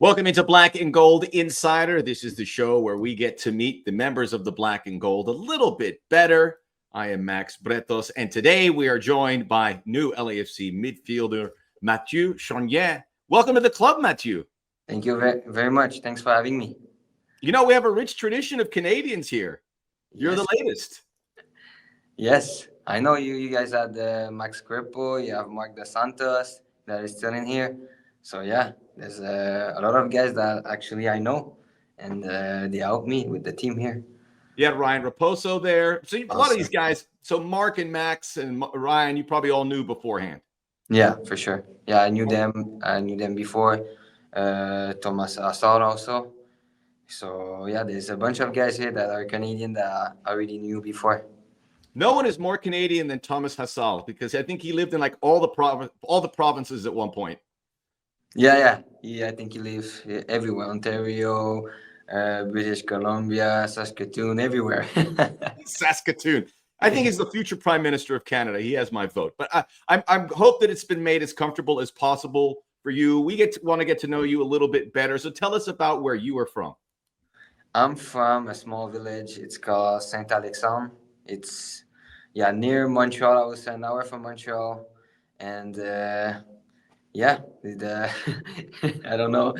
Welcome into Black and Gold Insider. This is the show where we get to meet the members of the Black and Gold a little bit better. I am Max Bretos, and today we are joined by new LAFC midfielder Mathieu Choinière. Welcome to the club, Mathieu. Thank you very much. Thanks for having me. You know, we have a rich tradition of Canadians here. You're the latest. Yes, I know you guys had Maxime Crépeau, you have Marc Dos Santos that is still in here. So yeah, there's a lot of guys that actually I know, and they help me with the team here. You had Ryan Raposo there. So a lot of these guys, so Mark and Max and Ryan, you probably all knew beforehand. Yeah, for sure. Yeah, I knew them. I knew them before. Thomas Assar also. So yeah, there's a bunch of guys here that are Canadian that I already knew before. No one is more Canadian than Thomas Hassal because I think he lived in like all the provinces at one point. Yeah. I think he lives everywhere. Ontario, British Columbia, Saskatoon, everywhere. Saskatoon. I think he's the future Prime Minister of Canada. He has my vote. But I hope that it's been made as comfortable as possible for you. We want to get to know you a little bit better. So tell us about where you are from. I'm from a small village. It's called Saint Alexandre. It's near Montreal. I was an hour from Montreal, and I don't know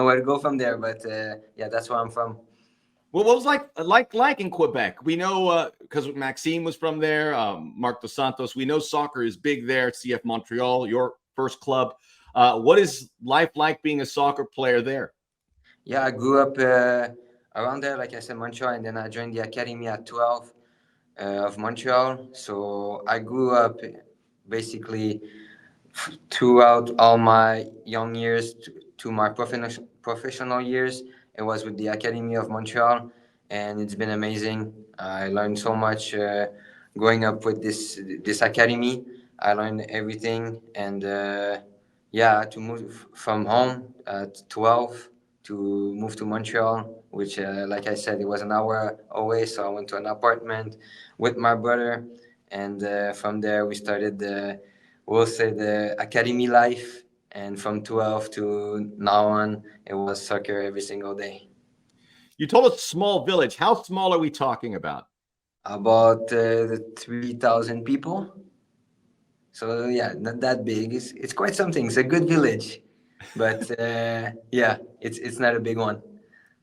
where to go from there, but that's where I'm from. Well, what was like in Quebec? We know because Maxime was from there, Marc Dos Santos. We know soccer is big there. CF Montreal, your first club. What is life like being a soccer player there? Yeah, I grew up around there, like I said, Montreal, and then I joined the academy at 12 of Montreal. So I grew up basically throughout all my young years to my professional years. It was with the Academy of Montreal, and it's been amazing. I learned so much growing up with this academy. I learned everything, and to move from home at 12 to move to Montreal, which, like I said, it was an hour away. So I went to an apartment with my brother, and from there we started the academy life. And from 12 to now on, it was soccer every single day. You told us small village. How small are we talking about? About 3,000 people. So yeah, not that big. It's quite something. It's a good village, but it's not a big one.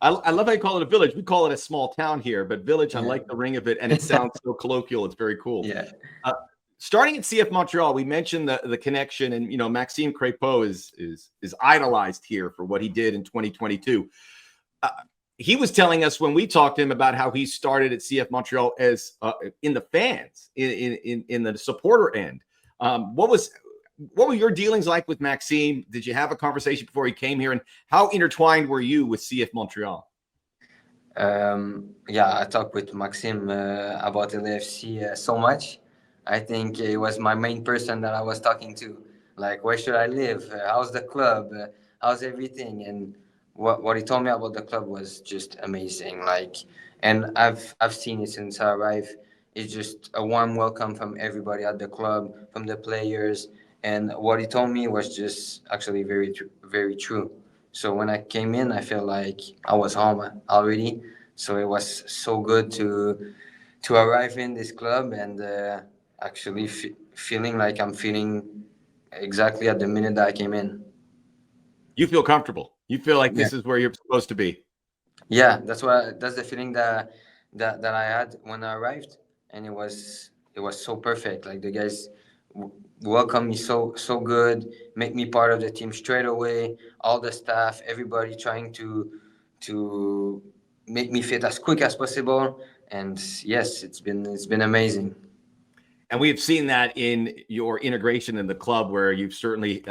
I love how you call it a village. We call it a small town here, but village, I like the ring of it, and it sounds so colloquial. It's very cool. Yeah. Starting at CF Montreal, we mentioned the connection, and Maxime Crépeau is idolized here for what he did in 2022. He was telling us when we talked to him about how he started at CF Montreal as in the fans, in the supporter end. What were your dealings like with Maxime? Did you have a conversation before he came here, and how intertwined were you with CF Montreal? I talked with Maxime about LAFC so much. I think he was my main person that I was talking to. Like, where should I live? How's the club? How's everything? And what he told me about the club was just amazing. Like, and I've seen it since I arrived. It's just a warm welcome from everybody at the club, from the players. And what he told me was just actually very, very true. So when I came in, I felt like I was home already. So it was so good to arrive in this club and actually feeling like I'm feeling exactly at the minute that I came in. You feel comfortable. You feel like this is where you're supposed to be. Yeah, that's the feeling that I had when I arrived, and it was so perfect. Like, the guys welcomed me so good, make me part of the team straight away. All the staff, everybody trying to make me fit as quick as possible. And yes, it's been amazing. And we've seen that in your integration in the club, where you've certainly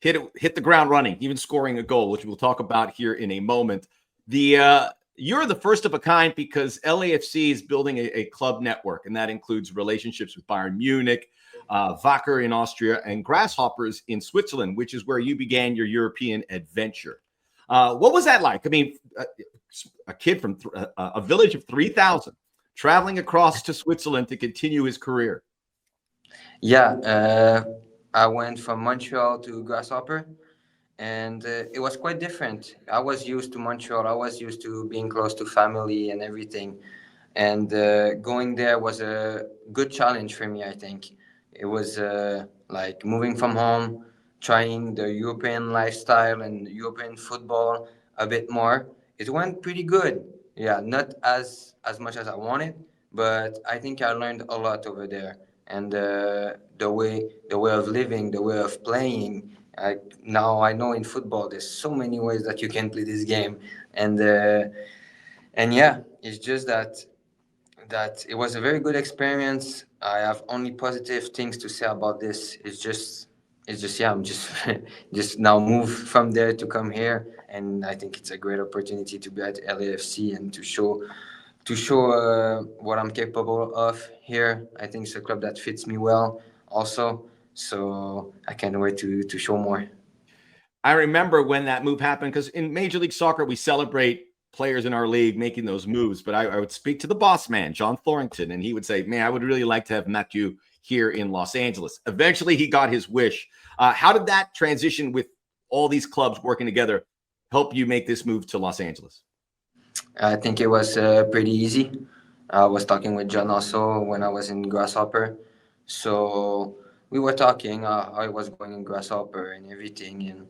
hit the ground running, even scoring a goal, which we'll talk about here in a moment. You're the first of a kind because LAFC is building a club network, and that includes relationships with Bayern Munich, Wacker in Austria, and Grasshoppers in Switzerland, which is where you began your European adventure. What was that like? I mean, a kid from a village of 3,000 traveling across to Switzerland to continue his career. Yeah, I went from Montreal to Grasshopper, and it was quite different. I was used to Montreal. I was used to being close to family and everything, and going there was a good challenge for me. I think it was like moving from home, trying the European lifestyle and European football a bit more. It went pretty good. Yeah, not as much as I wanted, but I think I learned a lot over there, and the way of living, the way of playing. Now I know in football there's so many ways that you can play this game, and yeah, it's just that it was a very good experience. I have only positive things to say about this. It's just yeah, I'm just just now move from there to come here, and I think it's a great opportunity to be at LAFC and to show what I'm capable of here. I think it's a club that fits me well also. So I can't wait to show more. I remember when that move happened because in Major League Soccer, we celebrate players in our league making those moves. But I would speak to the boss man, John Thornton, and he would say, man, I would really like to have Mathieu here in Los Angeles. Eventually, he got his wish. How did that transition with all these clubs working together help you make this move to Los Angeles? I think it was pretty easy. I was talking with John also when I was in Grasshopper. So we were talking how I was going in Grasshopper and everything.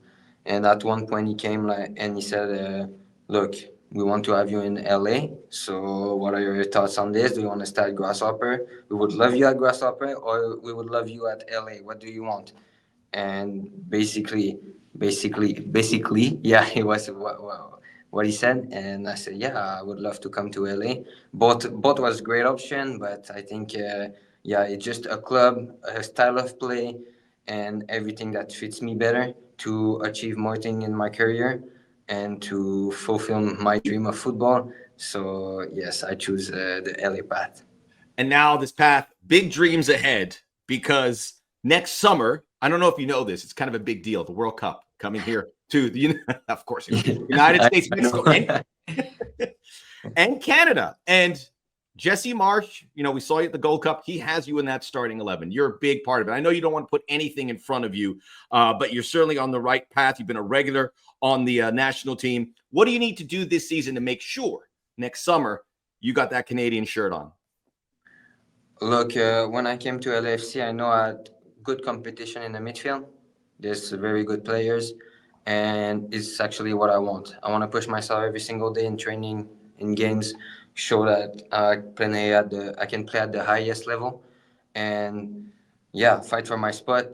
And at one point he came and he said, look, we want to have you in LA. So what are your thoughts on this? Do you want to start Grasshopper? We would love you at Grasshopper, or we would love you at LA. What do you want? And basically, yeah, it was what he said, and I said, yeah, I would love to come to LA. Both was great option, but I think, yeah, it's just a club, a style of play, and everything that fits me better to achieve more things in my career and to fulfill my dream of football. So yes, I choose the LA path. And now this path, big dreams ahead, because next summer, I don't know if you know this, it's kind of a big deal. The World Cup coming here to the, of course, United States, Mexico, and Canada. And Jesse Marsh, we saw you at the Gold Cup. He has you in that starting 11. You're a big part of it. I know you don't want to put anything in front of you, but you're certainly on the right path. You've been a regular on the national team. What do you need to do this season to make sure next summer you got that Canadian shirt on? Look, when I came to LAFC, I know I had good competition in the midfield. There's very good players, and it's actually what I want. I want to push myself every single day in training, in games, show that I can play at the highest level, and yeah, fight for my spot.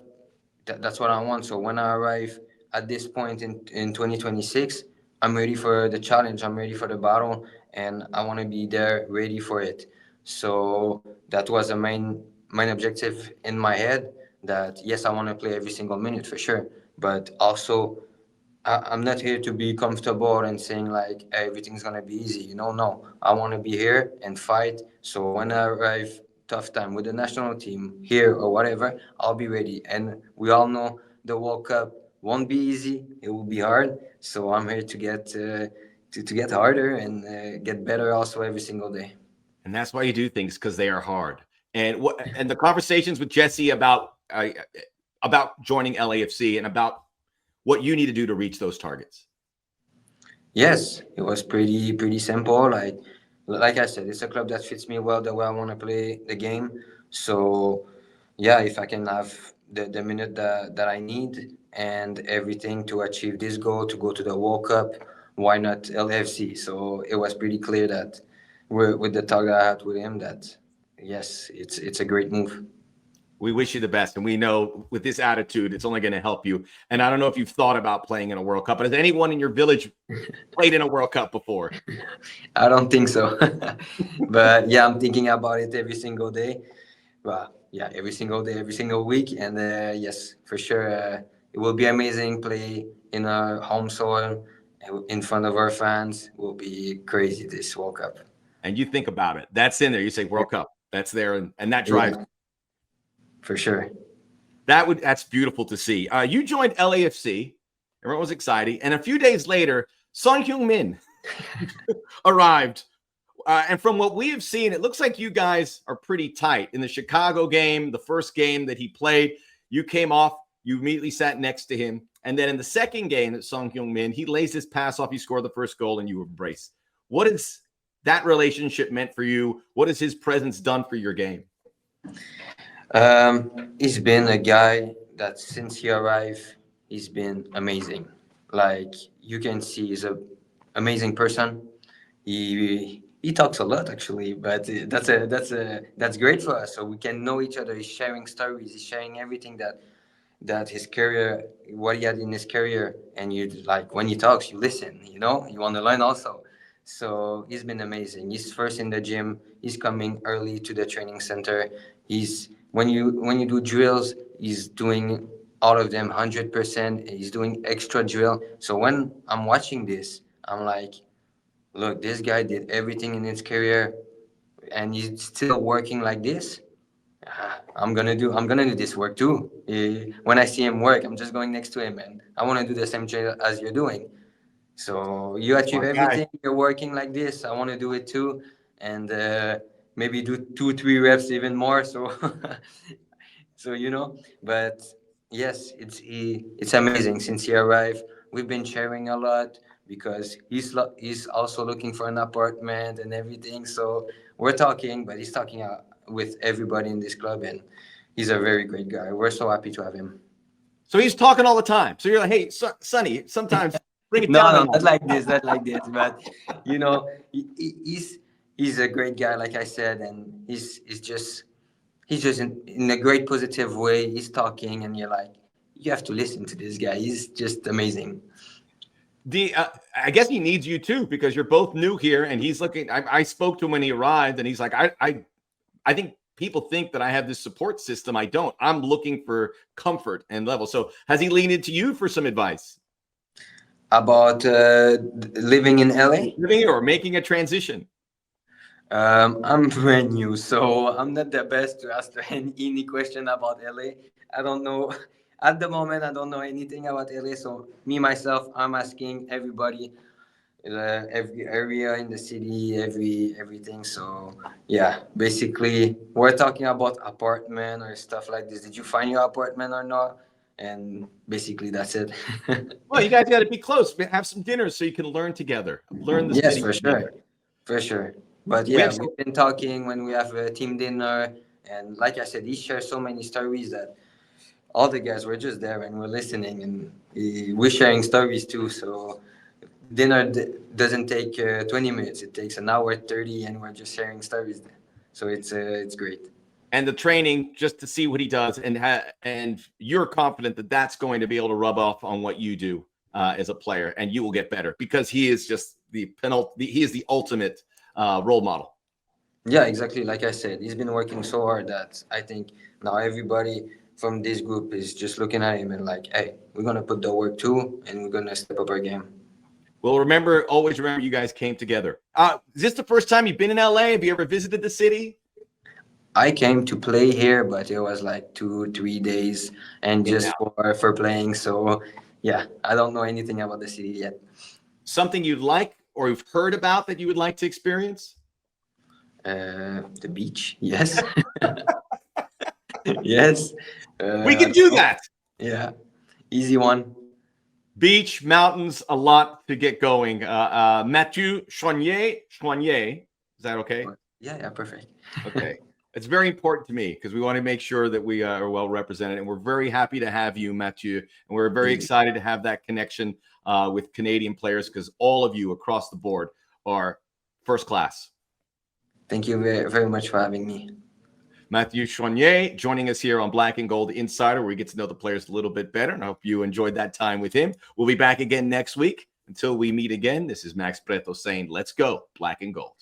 That's what I want. So when I arrive at this point in 2026, I'm ready for the challenge. I'm ready for the battle, and I want to be there, ready for it. So that was the main objective in my head. That yes, I want to play every single minute for sure, but also I'm not here to be comfortable and saying like everything's gonna be easy. No, I want to be here and fight. So when I arrive, tough time with the national team here or whatever, I'll be ready. And we all know the World Cup won't be easy. It will be hard. So I'm here to get to get harder and get better also every single day. And that's why you do things, because they are hard. And the conversations with Jesse about joining LAFC and about what you need to do to reach those targets. Yes, it was pretty simple. Like I said, it's a club that fits me well the way I want to play the game. So yeah, if I can have the minute that I need and everything to achieve this goal, to go to the World Cup, why not LFC? So it was pretty clear that with the talk I had with him that yes, it's a great move. We wish you the best. And we know with this attitude, it's only going to help you. And I don't know if you've thought about playing in a World Cup, but has anyone in your village played in a World Cup before? I don't think so. But yeah, I'm thinking about it every single day. Well, yeah, every single day, every single week. And yes, for sure, it will be amazing. Play in our home soil in front of our fans. It will be crazy, this World Cup. And you think about it. That's in there. You say World Cup. That's there. And that drives. Yeah. For sure. That's beautiful to see. You joined LAFC. Everyone was excited. And a few days later, Son Heung-Min arrived. And from what we have seen, it looks like you guys are pretty tight. In the Chicago game, the first game that he played, you came off. You immediately sat next to him. And then in the second game, Son Heung-Min, he lays his pass off, you score the first goal, and you embrace. What has that relationship meant for you? What has his presence done for your game? He's been a guy that since he arrived, he's been amazing. Like you can see, he's an amazing person. He talks a lot actually, but that's great for us. So we can know each other. He's sharing stories. He's sharing everything that his career, what he had in his career, and you like when he talks, you listen. You know, you want to learn also. So he's been amazing. He's first in the gym. He's coming early to the training center. He's when you do drills, he's doing all of them 100%. He's doing extra drill. So when I'm watching this, I'm like, look, this guy did everything in his career, and he's still working like this. I'm gonna do this work too. When I see him work, I'm just going next to him, and I want to do the same thing as you're doing. So you achieve everything. You're working like this. I want to do it too, and maybe do 2-3 reps even more. So, so But yes, it's amazing. Since he arrived, we've been sharing a lot because he's also looking for an apartment and everything. So we're talking, but he's talking with everybody in this club, and he's a very great guy. We're so happy to have him. So he's talking all the time. So you're like, hey, Sonny, sometimes bring it no, down. No, not like this. But he's a great guy, like I said, and he's just in a great positive way. He's talking, and you're like, you have to listen to this guy. He's just amazing. I guess he needs you too, because you're both new here, and he's looking. I spoke to him when he arrived, and he's like, I think people think that I have this support system. I don't. I'm looking for comfort and level. So has he leaned into you for some advice about living in LA, living or making a transition? I'm brand new, so I'm not the best to ask any question about LA. I don't know. At the moment, I don't know anything about LA. So me, myself, I'm asking everybody, every area in the city, everything. So yeah, basically, we're talking about apartment or stuff like this. Did you find your apartment or not? And basically, that's it. Well, you guys got to be close. Have some dinners so you can learn together. Learn the yes, city for together. sure, for sure. But yeah, we've been talking when we have a team dinner, and like I said, he shares so many stories that all the guys were just there and we're listening, and we're sharing stories too. So dinner doesn't take 20 minutes; it takes an hour 30, and we're just sharing stories there. So it's great. And the training, just to see what he does, and you're confident that that's going to be able to rub off on what you do as a player, and you will get better because he is just he is the ultimate role model. Yeah, exactly. Like I said, he's been working so hard that I think now everybody from this group is just looking at him and like, hey, we're gonna put the work too, and we're gonna step up our game. Well, always remember you guys came together. Is this the first time you've been in LA? Have you ever visited the city? I came to play here, but it was like 2-3 days, and just for playing. So yeah, I don't know anything about the city yet. Something you'd like or you've heard about that you would like to experience? The beach, yes. Yes. We can do that. Yeah, easy one. Beach, mountains, a lot to get going. Mathieu Choinière, is that okay? Yeah, perfect. Okay. It's very important to me because we want to make sure that we are well represented, and we're very happy to have you, Mathieu, and we're very excited to have that connection with Canadian players because all of you across the board are first class. Thank you very, very much for having me. Mathieu Choinière joining us here on Black and Gold Insider, where we get to know the players a little bit better, and I hope you enjoyed that time with him. We'll be back again next week. Until we meet again, this is Max Bretos saying, let's go, Black and Gold.